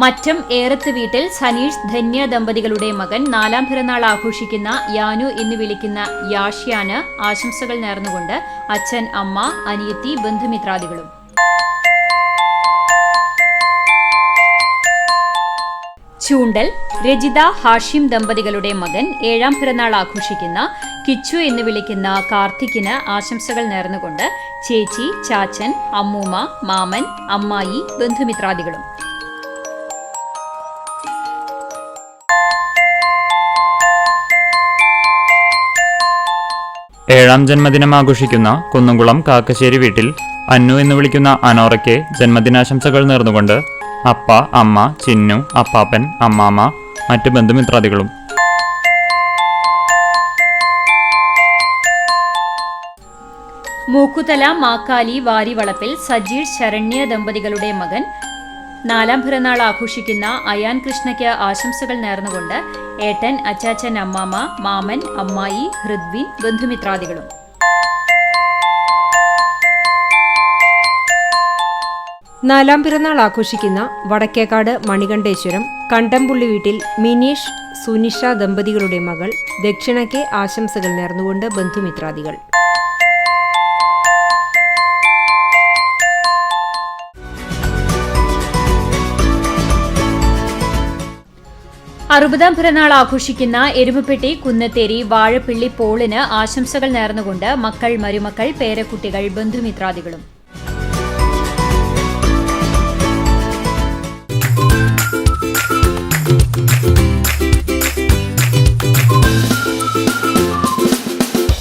മറ്റം ഏറത്ത് വീട്ടിൽ സനീഷ് ധന്യ ദമ്പതികളുടെ മകൻ 4ാം പിറന്നാൾ ആഘോഷിക്കുന്ന യാനു എന്ന് വിളിക്കുന്ന യാഷ്യാന് ആശംസകൾ നേർന്നുകൊണ്ട് അച്ഛൻ, അമ്മ, അനിയത്തി, ബന്ധുമിത്രാദികളും. ചൂണ്ടൽ രജിത ഹാഷിം ദമ്പതികളുടെ മകൻ 7ാം പിറന്നാൾ ആഘോഷിക്കുന്ന കിച്ചു എന്ന് വിളിക്കുന്ന കാർത്തിക്കിന് ആശംസകൾ നേർന്നുകൊണ്ട് ചേച്ചി, ചാച്ചൻ, അമ്മൂമ്മ, മാമൻ, അമ്മായി, ബന്ധുമിത്രാദികളും. ഏഴാം ജന്മദിനം ആഘോഷിക്കുന്ന കുന്നംകുളം കാക്കശ്ശേരി വീട്ടിൽ അന്നു എന്ന് വിളിക്കുന്ന അനോറയ്ക്ക് ജന്മദിനാശംസകൾ നേർന്നുകൊണ്ട് അപ്പ, അമ്മ, ചിന്നു, അപ്പാപ്പൻ, അമ്മാമ്മ, മറ്റ് ബന്ധുമിത്രാദികളും. മൂക്കുതല മാക്കാലി വാരിവളപ്പിൽ സജീഷ് ശരണ്യ ദമ്പതികളുടെ മകൻ 4ാം പിറന്നാൾ ആഘോഷിക്കുന്ന അയാൻ കൃഷ്ണയ്ക്ക് ആശംസകൾ നേർന്നുകൊണ്ട് ഏട്ടൻ, അച്ചാച്ചൻ, അമ്മാമ്മ, മാമൻ, അമ്മായി, ഹൃദ്വിൻ, ബന്ധുമിത്രാദികളും. നാലാം പിറന്നാൾ ആഘോഷിക്കുന്ന വടക്കേക്കാട് മണികണ്ഠേശ്വരം കണ്ടംപുള്ളി വീട്ടിൽ മിനീഷ്, സുനിഷ ദമ്പതികളുടെ മകൾ ദക്ഷിണയ്ക്ക് ആശംസകൾ നേർന്നുകൊണ്ട് ബന്ധുമിത്രാദികൾ. അറുപതാം പിറന്നാൾ ആഘോഷിക്കുന്ന എരുമപ്പെട്ടി കുന്നത്തേരി വാഴപ്പിള്ളി പോളിന് ആശംസകൾ നേർന്നുകൊണ്ട് മക്കൾ, മരുമക്കൾ, പേരക്കുട്ടികൾ, ബന്ധുമിത്രാദികളും.